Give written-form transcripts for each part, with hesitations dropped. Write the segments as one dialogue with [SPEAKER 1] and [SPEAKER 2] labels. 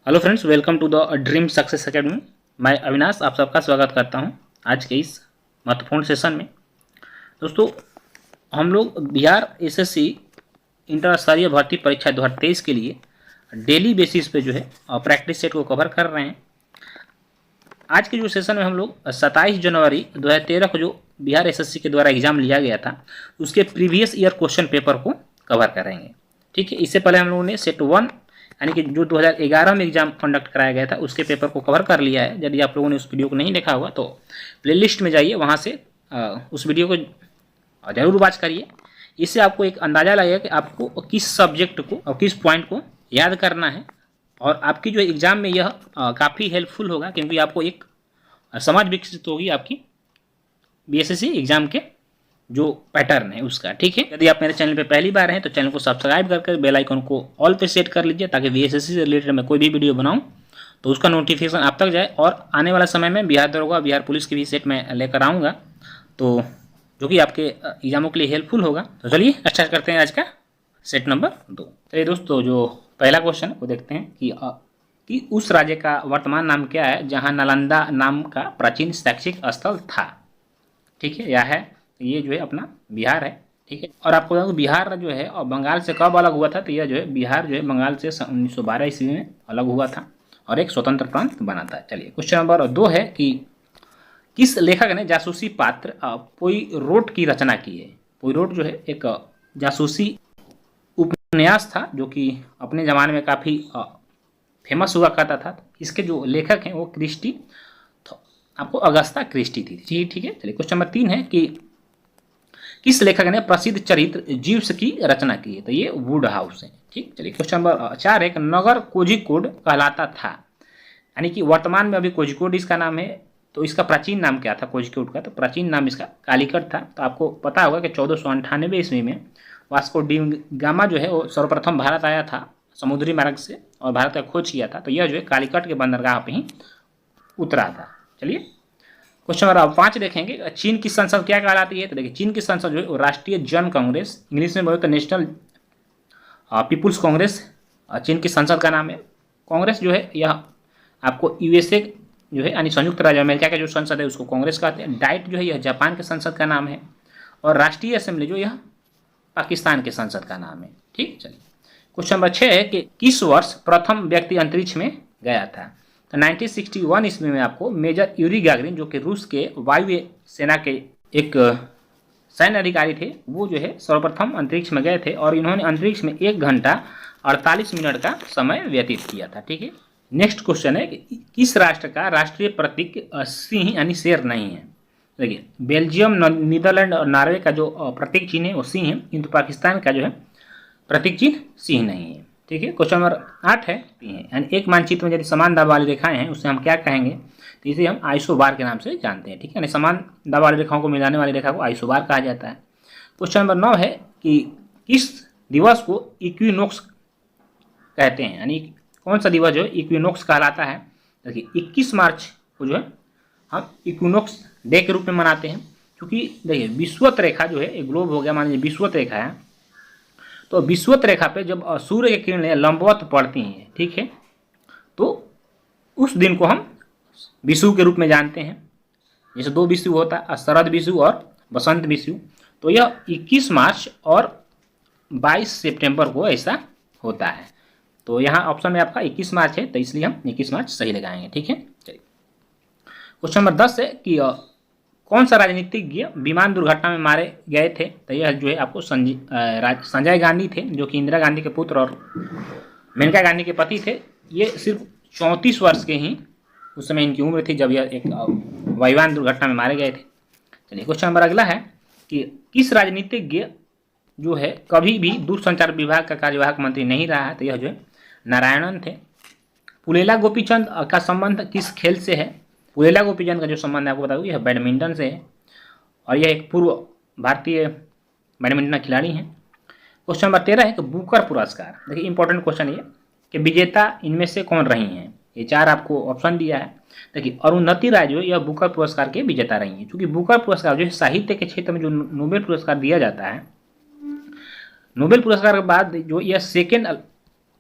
[SPEAKER 1] Hello friends, welcome to the dream success academy. मैं अविनाश आप सबका स्वागत करता हूं आज के इस महत्वपूर्ण सेशन में। दोस्तों, हम लोग बिहार एसएससी इंटर स्तरीय भर्ती परीक्षा 2023 के लिए डेली बेसिस पे जो है प्रैक्टिस सेट को कवर कर रहे हैं। आज के जो सेशन में हम लोग 27 जनवरी 2013 को जो बिहार एसएससी के द्वारा एग्जाम लिया गया था उसके प्रीवियस ईयर क्वेश्चन पेपर को कवर करेंगे। ठीक है, इससे पहले हम लोगों ने सेट 1 यानी कि जो 2011 में एग्जाम कंडक्ट कराया गया था उसके पेपर को कवर कर लिया है। यदि आप लोगों ने उस वीडियो को नहीं देखा होगा तो प्लेलिस्ट में जाइए, वहाँ से उस वीडियो को जरूर वॉच करिए। इससे आपको एक अंदाज़ा लगेगा कि आपको किस सब्जेक्ट को और किस पॉइंट को याद करना है, और आपकी जो एग्ज़ाम में यह काफ़ी हेल्पफुल होगा, क्योंकि आपको एक समझ विकसित होगी आपकी बीएसएससी एग्ज़ाम के जो पैटर्न है उसका। ठीक है, यदि आप मेरे चैनल पे पहली बार हैं तो चैनल को सब्सक्राइब करके बेल आइकन को ऑल पे सेट कर लीजिए, ताकि बीएसएससी से रिलेटेड मैं कोई भी वीडियो बनाऊं तो उसका नोटिफिकेशन आप तक जाए। और आने वाला समय में बिहार दरोगा, बिहार पुलिस की भी सेट में लेकर आऊँगा, तो जो कि आपके एग्जामों के लिए हेल्पफुल होगा। तो चलिए स्टार्ट करते हैं आज का सेट नंबर 2। चलिए दोस्तों, जो पहला क्वेश्चन वो देखते हैं कि उस राज्य का वर्तमान नाम क्या है जहाँ नालंदा नाम का प्राचीन शैक्षिक स्थल था। ठीक है, यह है, ये जो है अपना बिहार है। ठीक है, और आपको बताऊँ बिहार जो है और बंगाल से कब अलग हुआ था, तो यह जो है बिहार जो है बंगाल से 1912 ईस्वी में अलग हुआ था और एक स्वतंत्र प्रांत बना था। चलिए क्वेश्चन नंबर 2 है कि किस लेखक ने जासूसी पात्र पोइरोट की रचना की है। पोइरोट जो है एक जासूसी उपन्यास था जो कि अपने ज़माने में काफ़ी फेमस हुआ करता था। इसके जो लेखक हैं वो क्रिस्टी, तो आपको अगस्ता क्रिस्टी थी। ठीक है, चलिए क्वेश्चन नंबर 3 है कि किस लेखक ने प्रसिद्ध चरित्र जीव्स की रचना की है, तो ये वुड हाउस है। ठीक, चलिए क्वेश्चन नंबर 4 है कि नगर कोझिकोड कहलाता था, यानी कि वर्तमान में अभी कोझिकोड इसका नाम है, तो इसका प्राचीन नाम क्या था कोझिकोड का, तो प्राचीन नाम इसका कालीकट था। तो आपको पता होगा कि 1498 ईस्वी में वास्को डी गामा जो है वो सर्वप्रथम भारत आया था समुद्री मार्ग से और भारत का खोज किया था, तो यह जो है कालीकट के बंदरगाह पे ही उतरा था। चलिए क्वेश्चन नंबर 5 देखेंगे, चीन की संसद क्या कहलाती है, तो देखिए चीन की संसद जो है राष्ट्रीय जन कांग्रेस, इंग्लिश में बोले तो नेशनल पीपुल्स कांग्रेस चीन की संसद का नाम है। कांग्रेस जो है यह आपको यूएसए जो है यानी संयुक्त राज्य अमेरिका का जो संसद है उसको कांग्रेस कहते हैं। डाइट जो है यह जापान के संसद का नाम है, और राष्ट्रीय असेंबली जो यह पाकिस्तान के संसद का नाम है। ठीक, चलिए क्वेश्चन नंबर 6 है कि किस वर्ष प्रथम व्यक्ति अंतरिक्ष में गया था, तो 1961 ईस्वी में आपको मेजर यूरी गैगरिन जो कि रूस के वायु सेना के एक सैन्य अधिकारी थे, वो जो है सर्वप्रथम अंतरिक्ष में गए थे और इन्होंने अंतरिक्ष में 1 घंटा 48 मिनट का समय व्यतीत किया था। ठीक है, नेक्स्ट क्वेश्चन है कि किस राष्ट्र का राष्ट्रीय प्रतीक सिंह यानी शेर नहीं है। देखिए बेल्जियम, नीदरलैंड और नॉर्वे का जो प्रतीक चिन्ह है वो सिंह है, किंतु पाकिस्तान का जो है प्रतीक चिन्ह सिंह नहीं है। ठीक है, क्वेश्चन नंबर 8 है यानी एक मानचित्र में यदि समान दाब वाली रेखाएं हैं उससे हम क्या कहेंगे, तो इसे हम आइसोबार के नाम से जानते हैं। ठीक है, यानी समान दाब वाली रेखाओं को मिलाने वाली रेखा को आइसोबार कहा जाता है। क्वेश्चन नंबर 9 है कि किस दिवस को इक्विनोक्स कहते हैं, यानी कौन सा दिवस जो है इक्विनोक्स कहलाता है। देखिए 21 मार्च को जो है हम इक्विनोक्स डे के रूप में मनाते हैं, क्योंकि देखिए विषुवत रेखा जो है एक ग्लोब हो गया, मान लीजिए विषुवत रेखा है, तो विषुवत रेखा पे जब सूर्य की किरणें लंबवत पड़ती हैं, ठीक है, तो उस दिन को हम विषु के रूप में जानते हैं। जैसे 2 विषु होता है, शरद विषु और बसंत विषु, तो यह 21 मार्च और 22 सितंबर को ऐसा होता है। तो यहाँ ऑप्शन में आपका 21 मार्च है, तो इसलिए हम 21 मार्च सही लगाएंगे। ठीक है, चलिए क्वेश्चन नंबर 10 है कि कौन सा राजनीतिज्ञ विमान दुर्घटना में मारे गए थे, तो यह जो है आपको संजय गांधी थे, जो कि इंदिरा गांधी के पुत्र और मेनका गांधी के पति थे। ये सिर्फ 34 वर्ष के ही उस समय इनकी उम्र थी जब यह एक वायुयान दुर्घटना में मारे गए थे। चलिए क्वेश्चन नंबर अगला है कि किस राजनीतिज्ञ जो है कभी भी दूरसंचार विभाग का कार्यवाहक मंत्री नहीं रहा है, तो यह जो है नारायणन थे। पुलेला गोपीचंद का संबंध किस खेल से है, पुलेला गोपीचंद का जो संबंध है आपको बता दूं यह बैडमिंटन से है, और यह एक पूर्व भारतीय बैडमिंटन खिलाड़ी हैं। क्वेश्चन नंबर 13 है कि बुकर पुरस्कार, देखिए इंपॉर्टेंट क्वेश्चन ये कि विजेता इनमें से कौन रही हैं, ये 4 आपको ऑप्शन दिया है। देखिए अरुंधति राय जो है यह बुकर पुरस्कार के विजेता रही हैं, क्योंकि बुकर पुरस्कार जो है साहित्य के क्षेत्र में जो नोबेल पुरस्कार दिया जाता है, नोबेल पुरस्कार के बाद जो यह सेकेंड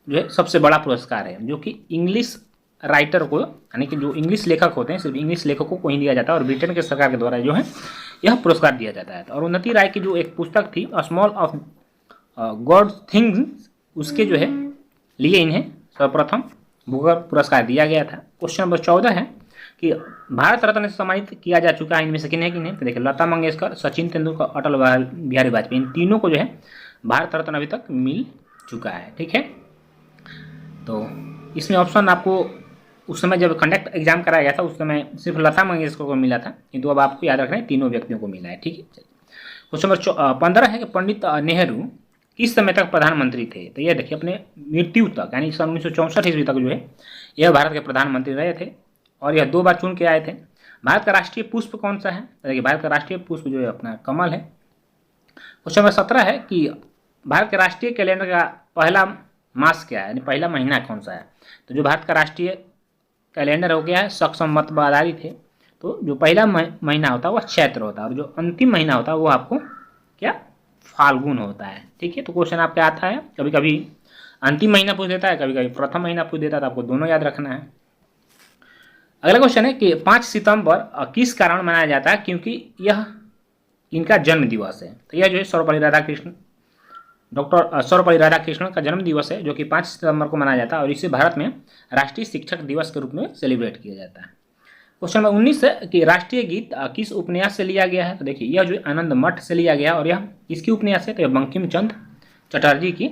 [SPEAKER 1] जो है सबसे बड़ा पुरस्कार है, जो कि इंग्लिश राइटर को, यानी कि जो इंग्लिश लेखक होते हैं सिर्फ इंग्लिश लेखकों को ही दिया जाता है और ब्रिटेन के सरकार के द्वारा जो है यह पुरस्कार दिया जाता है। और उन्नति राय की जो एक पुस्तक थी स्मॉल ऑफ गॉड थिंग्स, उसके जो है लिए इन्हें सर्वप्रथम बुकर पुरस्कार दिया गया था। क्वेश्चन नंबर 14 है कि भारत रत्न से सम्मानित किया जा चुका है इनमें से किन्हें किन्हें, तो देखिए लता मंगेशकर, सचिन तेंदुलकर, अटल बिहारी वाजपेयी, इन तीनों को जो है भारत रत्न अभी तक मिल चुका है। ठीक है, तो इसमें ऑप्शन आपको उस समय जब कंडक्ट एग्जाम कराया गया था उस समय सिर्फ लता मंगेशकर को मिला था, किंतु अब आपको याद रखना है तीनों व्यक्तियों को मिला है। ठीक है, क्वेश्चन नंबर 15 है कि पंडित नेहरू किस समय तक प्रधानमंत्री थे, तो ये देखिए अपने मृत्यु तक, यानी सन 1964 ईस्वी तक जो है यह भारत के प्रधानमंत्री रहे थे और यह 2 बार चुन के आए थे। भारत का राष्ट्रीय पुष्प कौन सा है, तो देखिए भारत का राष्ट्रीय पुष्प जो है अपना कमल है। क्वेश्चन नंबर 17 है कि भारत के राष्ट्रीय कैलेंडर का पहला मास क्या है, यानी पहला महीना कौन सा है, तो जो भारत का राष्ट्रीय कैलेंडर हो गया है शक संवत पर आधारित है, तो जो पहला महीना होता है वह चैत्र होता है और जो अंतिम महीना होता है वो आपको क्या फाल्गुन होता है। ठीक है, तो क्वेश्चन आपके आता है कभी कभी अंतिम महीना पूछ देता है, कभी कभी प्रथम महीना पूछ देता है, तो आपको दोनों याद रखना है। अगला क्वेश्चन है कि 5 सितंबर किस कारण मनाया जाता है, क्योंकि यह इनका जन्म दिवस है, तो यह जो है सर्वपल्ली राधाकृष्णन, डॉक्टर सर्वपल्ली राधाकृष्णन का जन्म दिवस है जो कि 5 सितंबर को मनाया जाता है और इसे भारत में राष्ट्रीय शिक्षक दिवस के रूप में सेलिब्रेट किया जाता है। क्वेश्चन नंबर 19 है कि राष्ट्रीय गीत किस उपन्यास से लिया गया है, तो देखिए यह जो आनंद मठ से लिया गया और यह किसकी उपन्यास है, तो यह बंकिम चंद्र चटर्जी की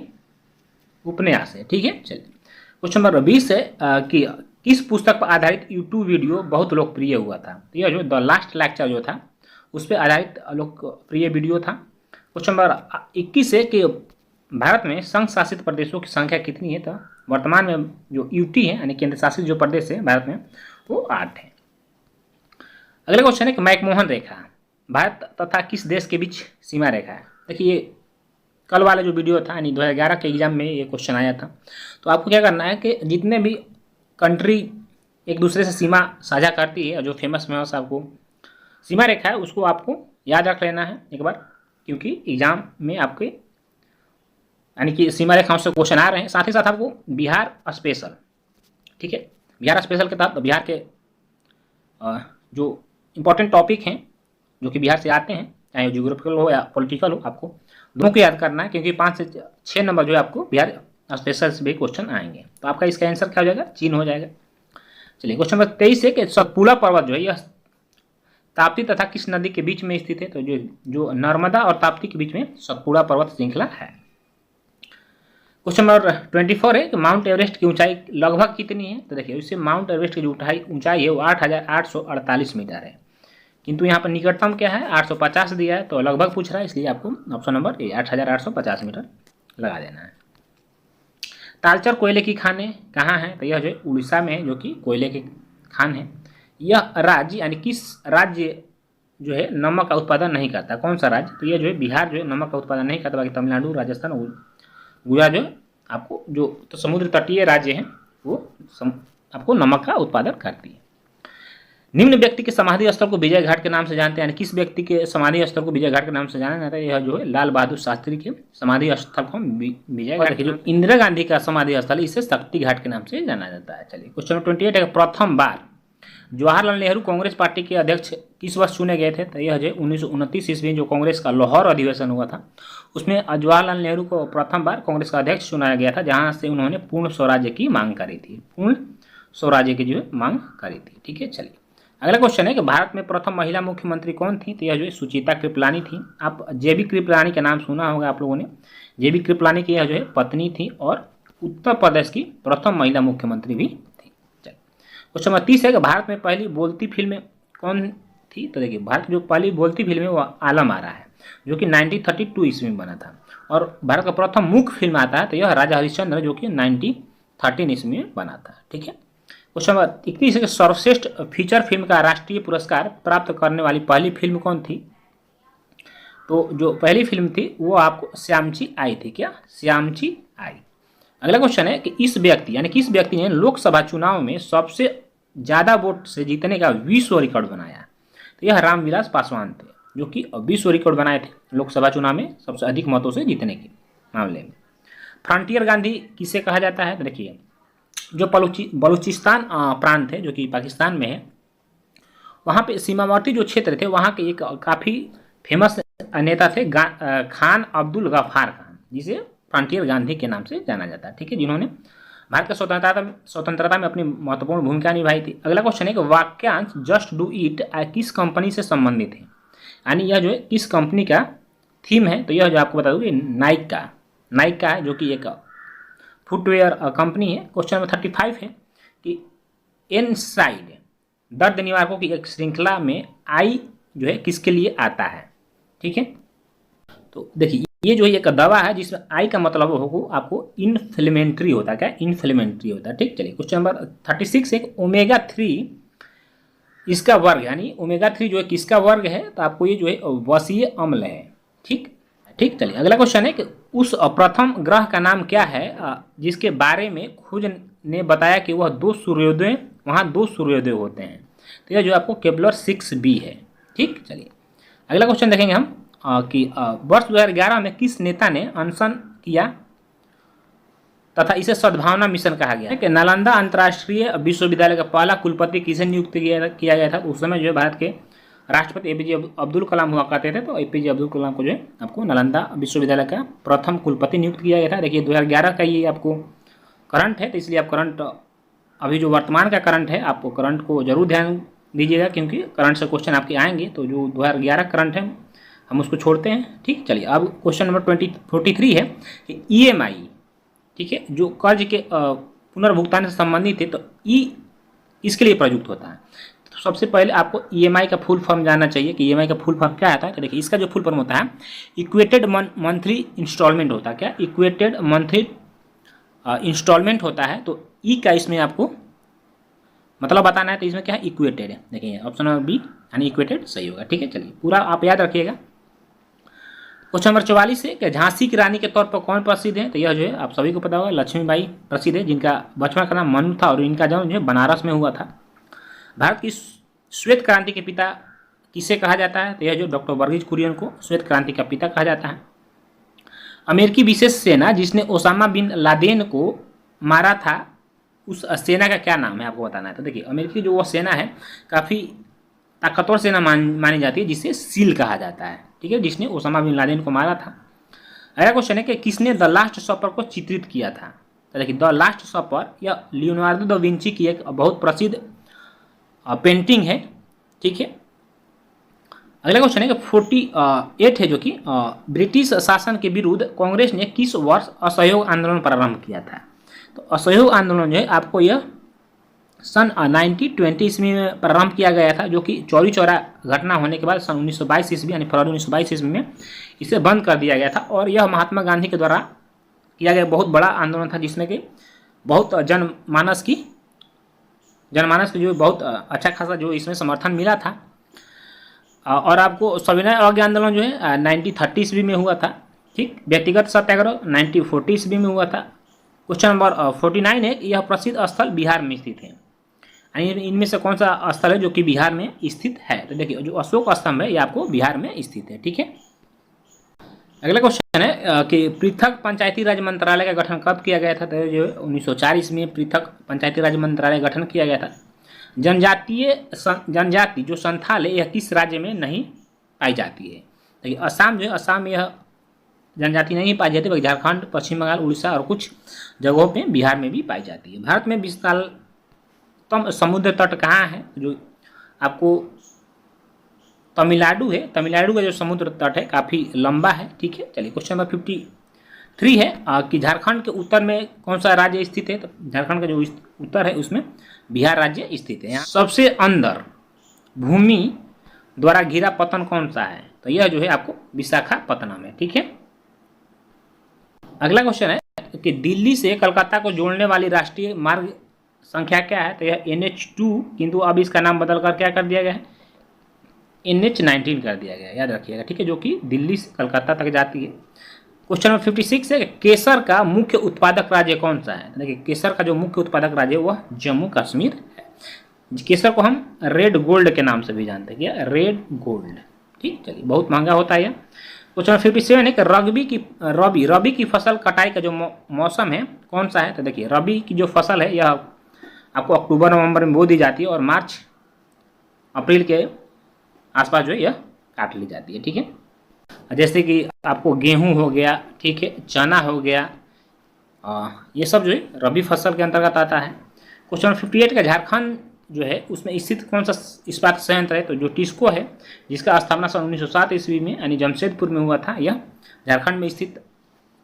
[SPEAKER 1] उपन्यास है। ठीक है, चलिए क्वेश्चन नंबर 20 है कि किस पुस्तक पर आधारित यूट्यूब वीडियो बहुत लोकप्रिय हुआ था, तो यह जो द लास्ट लेक्चर जो था उस पर आधारित लोकप्रिय वीडियो था। क्वेश्चन नंबर 21 है कि भारत में संघ शासित प्रदेशों की संख्या कितनी है, तो वर्तमान में जो यूटी है यानी केंद्र शासित जो प्रदेश है भारत में वो 8 है। अगला क्वेश्चन है कि मैकमोहन रेखा भारत तथा किस देश के बीच सीमा रेखा है। देखिए ये कल वाला जो वीडियो था यानी 2011 के एग्जाम में ये क्वेश्चन आया था, तो आपको क्या करना है कि जितने भी कंट्री एक दूसरे से सीमा साझा करती है, जो फेमस आपको सीमा रेखा है उसको आपको याद रख लेना है एक बार, क्योंकि एग्जाम में आपके यानी कि सीमा रेखाओं से क्वेश्चन आ रहे हैं। साथ ही साथ आपको बिहार स्पेशल, ठीक है, बिहार स्पेशल के तहत बिहार के जो इंपॉर्टेंट टॉपिक हैं जो कि बिहार से आते हैं, चाहे जियोग्राफिकल हो या पॉलिटिकल हो, आपको दोनों को याद करना है, क्योंकि 5 से 6 नंबर जो है आपको बिहार स्पेशल से भी क्वेश्चन आएंगे। तो आपका इसका आंसर क्या हो जाएगा, चीन हो जाएगा। चलिए क्वेश्चन नंबर 23 है कि सतपुड़ा पर्वत जो है यह ताप्ती तथा किस नदी के बीच में स्थित है, तो जो नर्मदा और ताप्ती के बीच में सतपुड़ा पर्वत श्रृंखला है। क्वेश्चन नंबर 24 है कि माउंट एवरेस्ट की ऊंचाई लगभग कितनी है, तो देखिए इससे माउंट एवरेस्ट की जो ऊंचाई है वो 8,848 मीटर है, किंतु यहाँ पर निकटतम क्या है 850 दिया है, तो लगभग पूछ रहा है, इसलिए आपको ऑप्शन नंबर ए 8,850 मीटर लगा देना है। तालचर कोयले की खानें कहाँ हैं, तो यह जो उड़ीसा में है जो कि कोयले की खान है। यह राज्य यानी किस राज्य जो है नमक का उत्पादन नहीं करता, कौन सा राज्य, तो यह जो है बिहार जो है नमक का उत्पादन नहीं करता, बाकी तमिलनाडु, राजस्थान, गुजरात जो आपको जो तो समुद्र तटीय राज्य हैं वो आपको नमक का उत्पादन करती है। निम्न व्यक्ति के समाधि स्थल को विजय घाट के नाम से जानते हैं, यानी किस व्यक्ति के समाधि स्थल को विजय घाट के नाम से जाना जाता है, यह जो है लाल बहादुर शास्त्री के समाधि स्थल को विजय घाट के, जो इंदिरा गांधी का समाधि स्थल इसे शक्ति घाट के नाम से जाना जाता है। चलिए क्वेश्चन 28 है प्रथम बार जवाहरलाल नेहरू कांग्रेस पार्टी के अध्यक्ष किस वर्ष चुने गए थे, तो यह जो 1929 ईस्वी जो कांग्रेस का लाहौर अधिवेशन हुआ था उसमें जवाहरलाल नेहरू को प्रथम बार कांग्रेस का अध्यक्ष चुनाया गया था, जहां से उन्होंने पूर्ण स्वराज्य की मांग करी थी, पूर्ण स्वराज्य की जो है मांग करी थी। ठीक है, चलिए अगला क्वेश्चन है कि भारत में प्रथम महिला मुख्यमंत्री कौन थी, तो यह जो है सुचिता कृपलानी थी। आप जेबी कृपलानी का नाम सुना होगा आप लोगों ने, जेबी कृपलानी की यह जो है पत्नी थी और उत्तर प्रदेश की प्रथम महिला मुख्यमंत्री भी थी। चलिए क्वेश्चन नंबर 30 है कि भारत में पहली बोलती फिल्म कौन थी, तो देखिए भारत की जो पहली बोलती फिल्म है वो आलम आरा है जो कि 1932 ईस्वी में बना था, और भारत का प्रथम मुख्य फिल्म आता है तो यह राजा हरिश्चंद्र जो कि 1913 ईस्वी में बना था। ठीक है, क्वेश्चन नंबर 31 है कि सर्वश्रेष्ठ फीचर फिल्म का राष्ट्रीय पुरस्कार प्राप्त करने वाली पहली फिल्म कौन थी, तो जो पहली फिल्म थी वो आपको श्यामची आई थी, क्या श्यामची आई। अगला क्वेश्चन है कि इस व्यक्ति यानी किस व्यक्ति ने लोकसभा चुनाव में सबसे ज्यादा वोट से जीतने का विश्व रिकॉर्ड बनाया, तो यह रामविलास पासवान थे जो कि विश्व रिकॉर्ड बनाए थे लोकसभा चुनाव में सबसे अधिक मतों से जीतने के मामले में। फ्रंटियर गांधी किसे कहा जाता है? तो देखिए, जो बलूचिस्तान प्रांत है जो कि पाकिस्तान में है, वहाँ पे सीमावर्ती जो क्षेत्र थे वहाँ के एक काफ़ी फेमस नेता थे खान अब्दुल गफ्फार खान, जिसे फ्रंटियर गांधी के नाम से जाना जाता है, ठीक है, जिन्होंने भारत की स्वतंत्रता में अपनी महत्वपूर्ण भूमिका निभाई थी। अगला क्वेश्चन है कि वाक्यांश जस्ट डू इट किस कंपनी से संबंधित है, यानी यह जो है किस कंपनी का थीम है? तो यह जो आपको बता दूँ कि नाइका है, जो कि एक फुटवेयर कंपनी है। क्वेश्चन नंबर 35 है कि इनसाइड दर्द निवारकों की एक श्रृंखला में आई जो है किसके लिए आता है, ठीक है। तो देखिए, ये जो एक दवा है जिसमें आई का मतलब होगा आपको इन्फ्लेमेटरी होता है, क्या इन्फ्लेमेटरी होता है, ठीक। चलिए क्वेश्चन नंबर 36 है ओमेगा 3 इसका वर्ग, यानी ओमेगा 3 जो है किसका वर्ग है? तो आपको ये जो है वसीय अम्ल है, ठीक। चलिए अगला क्वेश्चन है कि उस प्रथम ग्रह का नाम क्या है जिसके बारे में खोज ने बताया कि वह दो सूर्योदय होते हैं? तो यह जो आपको केपलर 6b है, ठीक। चलिए अगला क्वेश्चन देखेंगे हम कि वर्ष 2011 में किस नेता ने अनशन किया तथा इसे सद्भावना मिशन कहा गया है? नालंदा अंतर्राष्ट्रीय विश्वविद्यालय का पहला कुलपति किसे नियुक्त किया गया था? उस समय जो है भारत के राष्ट्रपति एपीजे अब्दुल कलाम हुआ करते थे, तो एपीजे अब्दुल कलाम को जो है आपको नालंदा विश्वविद्यालय का प्रथम कुलपति नियुक्त किया गया था। देखिए 2011 का ये आपको करंट है, तो इसलिए आप करंट अभी जो वर्तमान का करंट है आपको करंट को जरूर ध्यान दीजिएगा, क्योंकि करंट से क्वेश्चन आपके आएंगे। तो जो 2011 करंट है हम उसको छोड़ते हैं, ठीक। चलिए अब क्वेश्चन नंबर 43 है कि ईएमआई, ठीक है, जो कर्ज के पुनर्भुगतान से संबंधित है, तो इसके लिए प्रयुक्त होता है। तो सबसे पहले आपको ईएमआई का फुल फॉर्म जानना चाहिए कि ईएमआई का फुल फॉर्म क्या आता है। तो देखिए इसका जो फुल फॉर्म होता है इक्वेटेड मंथली इंस्टॉलमेंट होता है, क्या इक्वेटेड मंथली इंस्टॉलमेंट होता है। तो ई का इसमें आपको मतलब बताना है, तो इसमें क्या है इक्वेटेड है। देखिए ऑप्शन नंबर बी यानी इक्वेटेड सही होगा, ठीक है। चलिए पूरा आप याद रखिएगा। क्वेश्चन नंबर 44 है कि झांसी की रानी के तौर पर कौन प्रसिद्ध है? तो यह जो है आप सभी को पता होगा लक्ष्मीबाई प्रसिद्ध है, जिनका बचपन का नाम मनु था और इनका जन्म जो है बनारस में हुआ था। भारत की श्वेत क्रांति के पिता किसे कहा जाता है? तो यह जो डॉक्टर वर्गीज कुरियन को श्वेत क्रांति का पिता कहा जाता है। अमेरिकी विशेष सेना जिसने ओसामा बिन लादेन को मारा था, उस सेना का क्या नाम है आपको बताना है। तो देखिए अमेरिकी जो वो सेना है काफ़ी ताकतवर सेना मानी जाती है, जिसे सील कहा जाता है, ठीक है, जिसने ओसामा बिन लादेन को मारा था। अगला क्वेश्चन है कि किसने द लास्ट सपर को चित्रित किया था? तो देखिए द लास्ट सपर यह लियोनार्डो दा विंची की एक बहुत प्रसिद्ध पेंटिंग है, ठीक है। अगला क्वेश्चन है कि 48 है जो कि ब्रिटिश शासन के विरुद्ध कांग्रेस ने किस वर्ष असहयोग आंदोलन प्रारंभ किया था? तो असहयोग आंदोलन जो है आपको यह सन 1920 ईस्वी में प्रारंभ किया गया था, जो कि चौरी चौरा घटना होने के बाद सन 1922 ईस्वी यानी फरवरी 1922 ईस्वी में इसे बंद कर दिया गया था। और यह महात्मा गांधी के द्वारा किया गया बहुत बड़ा आंदोलन था, जिसमें कि बहुत जनमानस की जो बहुत अच्छा खासा जो इसमें समर्थन मिला था। और आपको सविनय अवज्ञा आंदोलन जो है 1930 ईस्वी में हुआ था, ठीक। व्यक्तिगत सत्याग्रह 1940 ईस्वी में हुआ था। क्वेश्चन नंबर 49 है यह प्रसिद्ध स्थल बिहार में स्थित है, यानी इनमें से कौन सा स्थल है जो कि बिहार में स्थित है? तो देखिए जो अशोक स्तंभ है ये आपको बिहार में स्थित है, ठीक है। अगला क्वेश्चन है कि पृथक पंचायती राज मंत्रालय का गठन कब किया गया था? तो जो 1904 ईस्वी में पृथक पंचायती राज मंत्रालय गठन किया गया था। जनजाति जो संथाल है यह किस राज्य में नहीं पाई जाती है? देखिए असम जो है, असम में यह जनजाति नहीं पाई जाती, बल्कि झारखंड, पश्चिम बंगाल, उड़ीसा और कुछ जगहों पे बिहार में भी पाई जाती है। भारत में विशालतम समुद्र तट कहाँ है? जो आपको तमिलनाडु है, तमिलनाडु का जो समुद्र तट है काफ़ी लंबा है, ठीक है। चलिए क्वेश्चन नंबर 53 है कि झारखंड के उत्तर में कौन सा राज्य स्थित है? तो झारखंड का जो उत्तर है उसमें बिहार राज्य स्थित है। यहाँ सबसे अंदर भूमि द्वारा घिरा पतन कौन सा है? तो यह जो है आपको विशाखापत्तनम है, ठीक है। अगला क्वेश्चन है कि दिल्ली से कलकत्ता को जोड़ने वाली राष्ट्रीय मार्ग संख्या क्या है? तो यह NH2, किंतु अब इसका नाम बदलकर क्या कर दिया गया है? NH19 कर दिया गया है, याद रखिएगा, ठीक है, जो कि दिल्ली से कलकत्ता तक जाती है। क्वेश्चन नंबर 56 है केसर का मुख्य उत्पादक राज्य कौन सा है? देखिए केसर का जो मुख्य उत्पादक राज्य है वह जम्मू कश्मीर है। केसर को हम रेड गोल्ड के नाम से भी जानते हैं, क्या रेड गोल्ड, ठीक। चलिए बहुत महंगा होता है यह। क्वेश्चन नंबर 57 है कि रबी की फसल कटाई का जो मौसम है कौन सा है। तो देखिए रबी की जो फसल है यह आपको अक्टूबर नवंबर में बो दी जाती है और मार्च अप्रैल के आसपास जो है यह काट ली जाती है। ठीक है, जैसे कि आपको गेहूं हो गया, ठीक है, चना हो गया, ये सब जो है रबी फसल के अंतर्गत आता है। क्वेश्चन 58 का झारखंड जो है उसमें स्थित कौन सा इस्पात संयंत्र है। तो जो टिस्को है जिसका स्थापना सन 1907 ईस्वी में यानी जमशेदपुर में हुआ था, यह झारखंड में स्थित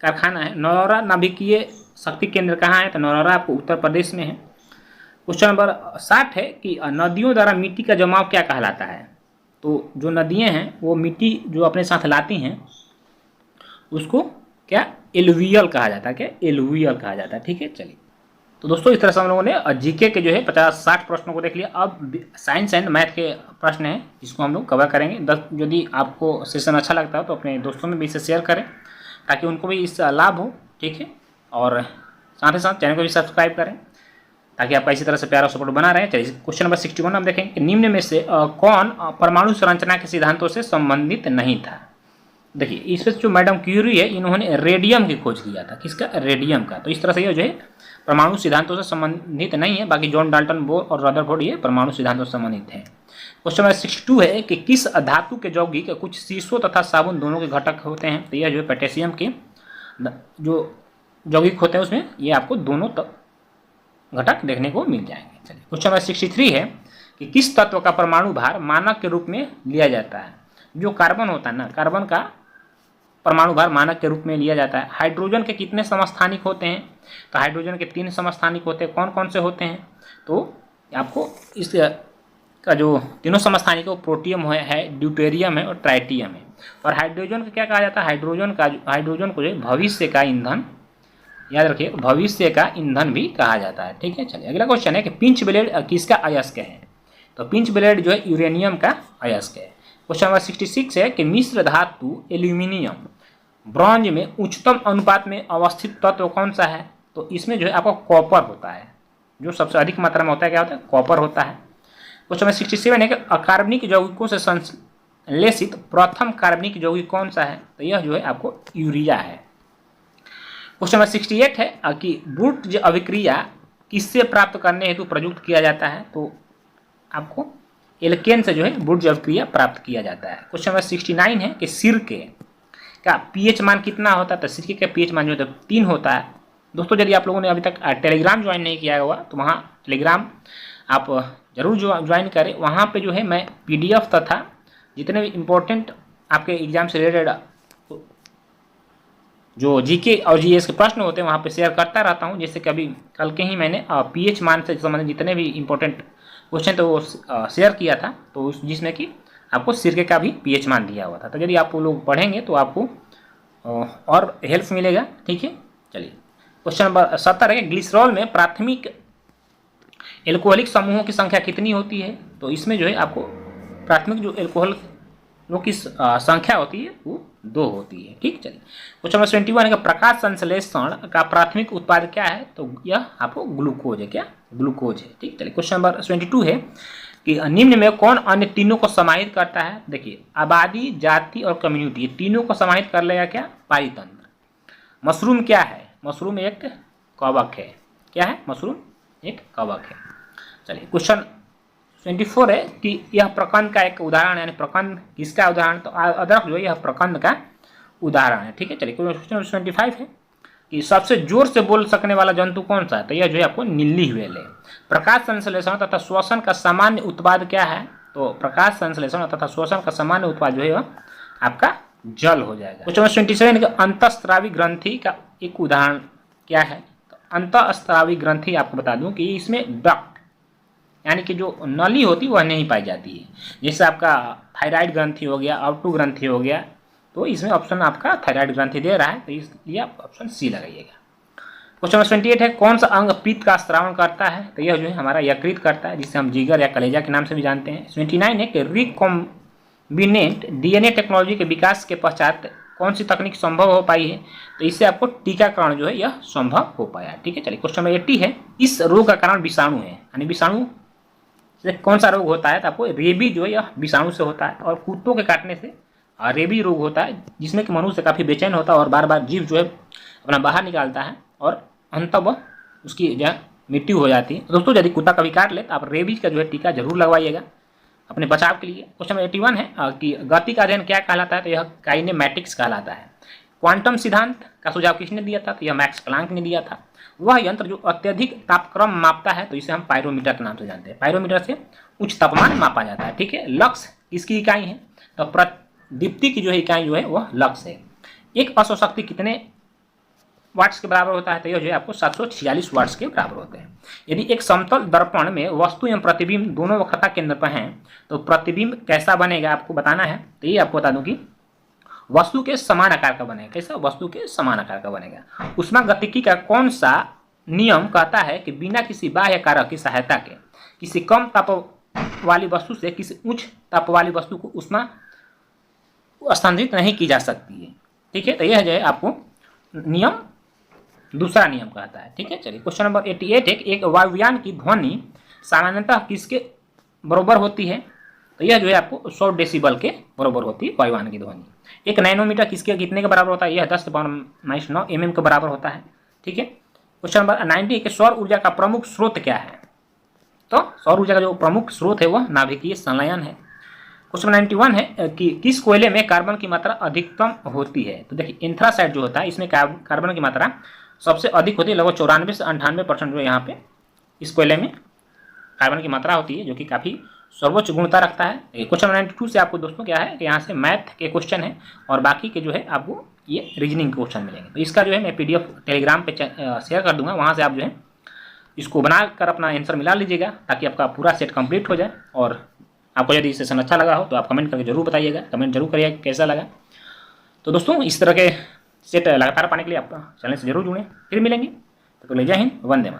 [SPEAKER 1] कारखाना है। नौरा नाभिकीय शक्ति केंद्र कहाँ है। तो नौरा आपको उत्तर प्रदेश में है। क्वेश्चन नंबर 60 है कि नदियों द्वारा मिट्टी का जमाव क्या कहलाता है। तो जो नदियाँ हैं वो मिट्टी जो अपने साथ लाती हैं उसको क्या एलुवियल कहा जाता है। क्या एलुवियल कहा जाता है। ठीक है, चलिए तो दोस्तों इस तरह से हम लोगों ने जीके के जो है 50-60 प्रश्नों को देख लिया। अब साइंस एंड मैथ के प्रश्न हैं जिसको हम लोग कवर करेंगे। यदि आपको सेशन अच्छा लगता है तो अपने दोस्तों में भी इसे शेयर करें ताकि उनको भी इससे लाभ हो। ठीक है, और साथ ही साथ चैनल को भी सब्सक्राइब करें ताकि आपका इसी तरह से प्यारा सपोर्ट बना रहे। चलिए क्वेश्चन नंबर 61 हम देखेंगे कि निम्न में से कौन परमाणु संरचना के सिद्धांतों से संबंधित नहीं था। देखिए इसमें जो मैडम क्यूरी है इन्होंने रेडियम की खोज किया था। किसका? रेडियम का। तो इस तरह से यह जो है परमाणु सिद्धांतों से संबंधित नहीं है। बाकी जॉन डाल्टन बोर और रदरफोर्ड ये परमाणु सिद्धांतों से संबंधित हैं। क्वेश्चन नंबर 62 है कि किस धातु के यौगिक कुछ शीशों तथा साबुन दोनों के घटक होते हैं। तो यह जो है पोटेशियम के जो यौगिक होते हैं उसमें ये आपको दोनों घटक देखने को मिल जाएंगे। चलिए क्वेश्चन नंबर 63 है कि किस तत्व का परमाणु भार मानक के रूप में लिया जाता है। जो कार्बन होता है ना, कार्बन का परमाणु भार मानक के रूप में लिया जाता है। हाइड्रोजन के कितने समस्थानिक होते हैं। तो हाइड्रोजन के 3 समस्थानिक होते हैं। कौन कौन से होते हैं? तो आपको इस का जो तीनों समस्थानिक है प्रोटियम है, ड्यूटेरियम है और ट्राइटियम है। और हाइड्रोजन को क्या कहा जाता है? हाइड्रोजन को जो भविष्य का ईंधन, याद रखिए भविष्य का ईंधन भी कहा जाता है। ठीक है, चलिए अगला क्वेश्चन है कि पिंच ब्लेड किसका अयस्क है। तो पिंच ब्लेड जो है यूरेनियम का अयस्क है। क्वेश्चन नंबर 66 है कि मिश्र धातु एल्यूमिनियम ब्रॉन्ज में उच्चतम अनुपात में अवस्थित तत्व कौन सा है। तो इसमें जो है आपको कॉपर होता है। जो सबसे अधिक मात्रा में होता है क्या होता है? कॉपर होता है। क्वेश्चन नंबर 67 है कि अकार्बनिक यौगिकों से संश्लेषित प्रथम कार्बनिक यौगिक कौन सा है। तो यह जो है आपको यूरिया है। क्वेश्चन नंबर 68 है कि बुर्ज अभिक्रिया किससे प्राप्त करने हेतु प्रयुक्त किया जाता है। तो आपको एल्केन से जो है बुर्ज अभिक्रिया प्राप्त किया जाता है। क्वेश्चन नंबर 69 है कि सिरके का पीएच मान कितना होता है। तो सिरके का पीएच मान जो है 3 होता है। दोस्तों यदि आप लोगों ने अभी तक टेलीग्राम ज्वाइन नहीं किया हुआ तो वहाँ टेलीग्राम आप जरूर ज्वाइन करें। वहाँ पे जो है मैं PDF तथा जितने भी इम्पोर्टेंट आपके एग्जाम से रिलेटेड जो जीके और जीएस के प्रश्न होते हैं वहाँ पे शेयर करता रहता हूँ। जैसे कि अभी कल के ही मैंने पीएच मान से संबंधित जितने भी इम्पोर्टेंट क्वेश्चन तो वो शेयर किया था, तो जिसमें कि आपको सिरके का भी पीएच मान दिया हुआ था। तो यदि आप लोग पढ़ेंगे तो आपको और हेल्प मिलेगा। ठीक है, चलिए क्वेश्चन नंबर 70 है ग्लिसरॉल में प्राथमिक एल्कोहलिक समूहों की संख्या कितनी होती है। तो इसमें जो है आपको प्राथमिक जो एल्कोहल की संख्या होती है वो 2 होती है। ठीक, चलिए क्वेश्चन नंबर 21 है कि प्रकाश संश्लेषण का प्राथमिक उत्पाद क्या है। तो यह आपको ग्लूकोज है। क्या? ग्लूकोज है। ठीक, चलिए क्वेश्चन नंबर 22 है कि निम्न में कौन अन्य तीनों को समाहित करता है। देखिए आबादी, जाति और कम्युनिटी, ये तीनों को समाहित कर लेगा क्या? पारितंत्र। मशरूम क्या है? मशरूम एक कवक है। क्या है? मशरूम एक कवक है। चलिए क्वेश्चन 24 है कि यह प्रकंद का एक उदाहरण है। यानी प्रकंद किसका उदाहरण? तो अदरक जो है यह प्रकंद का उदाहरण है। ठीक है, चलिए क्वेश्चन 25 है कि सबसे जोर से बोल सकने वाला जंतु कौन सा है। तो यह जो है आपको नीली व्हेल है। प्रकाश संश्लेषण तथा श्वसन का सामान्य उत्पाद क्या है। तो प्रकाश संश्लेषण तथा श्वसन का सामान्य उत्पाद जो है आपका जल हो जाएगा। क्वेश्चन 27 है अंतःस्रावी ग्रंथि का एक उदाहरण क्या है। तो अंतःस्रावी ग्रंथि आपको बता दूं कि इसमें डक्ट यानी कि जो नली होती है वह नहीं पाई जाती है। जैसे आपका थायराइड ग्रंथि हो गया, आउटू ग्रंथि हो गया, तो इसमें ऑप्शन आपका थायराइड ग्रंथि दे रहा है, तो इसलिए आप ऑप्शन सी लगाइएगा। क्वेश्चन नंबर 28 है कौन सा अंग पित्त का स्त्रावण करता है। तो यह जो है हमारा यकृत करता है, जिसे हम जिगर या कलेजा के नाम से भी जानते हैं। 29 है कि रिकॉम्बिनेंट DNA टेक्नोलॉजी के विकास के पश्चात कौन सी तकनीक संभव हो पाई है। तो इससे आपको टीकाकरण जो है यह संभव हो पाया। ठीक है, चलिए क्वेश्चन नंबर 80 है इस रोग का कारण विषाणु है। यानी विषाणु से कौन सा रोग होता है। तो आपको रेबीज जो है यह विषाणु से होता है और कुत्तों के काटने से रेबीज रोग होता है, जिसमें कि मनुष्य काफ़ी बेचैन होता है और बार बार जीव जो है अपना बाहर निकालता है और अंततः वह उसकी जो है मृत्यु हो जाती है। दोस्तों यदि कुत्ता कभी काट ले तो आप रेबीज का जो है टीका जरूर लगवाइएगा अपने बचाव के लिए। क्वेश्चन नंबर 81 है कि गति का अध्ययन क्या कहलाता है, तो यह काइनेमैटिक्स कहलाता है। क्वांटम सिद्धांत का सुझाव किसने दिया था, तो यह मैक्स प्लांक ने दिया था। वह यंत्र जो अत्यधिक तापक्रम मापता है, तो इसे हम पायरोमीटर के नाम से जानते हैं। पायरोमीटर से उच्च तापमान मापा जाता है। ठीक है, लक्स किसकी इकाई है, तो दीप्ति की जो है इकाई जो है वह लक्स है। एक अश्वशक्ति कितने वाट्स के बराबर होता है, तो यह जो है आपको 746 वाट्स के बराबर होते हैं। यदि एक समतल दर्पण में वस्तु एवं प्रतिबिंब दोनों वक्रता केंद्र पर हैं, तो प्रतिबिंब कैसा बनेगा आपको बताना है। तो ये आपको बता दूं कि वस्तु के समान आकार का बनेगा। कैसा, वस्तु के समान आकार का बनेगा। ऊष्मागतिकी का कौन सा नियम कहता है कि बिना किसी बाह्य कारक की सहायता के किसी कम ताप वाली वस्तु से किसी उच्च ताप वाली वस्तु को ऊष्मा स्थानांतरित नहीं की जा सकती है। ठीक है, तो यह जो है आपको नियम दूसरा नियम कहता है। ठीक है, चलिए क्वेश्चन नंबर 88 है, एक वायुयान की ध्वनि सामान्यतः किसके बराबर होती है, तो यह जो है आपको 100 डेसिबल के बराबर होती है वायुयान की ध्वनि। एक नैनोमीटर किसके कितने के बराबर होता है, यह 10⁻⁹ mm के बराबर होता है। ठीक है, क्वेश्चन नंबर 90 कि सौर ऊर्जा का प्रमुख स्रोत क्या है, तो सौर ऊर्जा का जो प्रमुख स्रोत है वह नाभिकीय संलयन है। क्वेश्चन 91 है कि किस कोयले में कार्बन की मात्रा अधिकतम होती है, तो देखिए एंथ्रासाइट जो होता है इसमें कार्बन की मात्रा सबसे अधिक होती है, लगभग 94 से 98% जो यहाँ पे इस कोयले में कार्बन की मात्रा होती है, जो कि काफ़ी सर्वोच्च गुणता रखता है। क्वेश्चन 92 से आपको दोस्तों क्या है कि यहाँ से मैथ के क्वेश्चन है और बाकी के जो है आपको ये रीजनिंग के क्वेश्चन मिलेंगे। तो इसका जो है मैं PDF टेलीग्राम पे शेयर कर दूंगा, वहाँ से आप जो है इसको बनाकर अपना आंसर मिला लीजिएगा ताकि आपका पूरा सेट कंप्लीट हो जाए। और आपको यदि सेशन अच्छा लगा हो तो आप कमेंट करके जरूर बताइएगा, कमेंट जरूर करिएगा कैसा लगा। तो दोस्तों इस तरह के सेट लगातार पाने के लिए आप चैनल से जरूर जुड़ें। फिर मिलेंगे, तो जय हिंद, वंदे मातरम।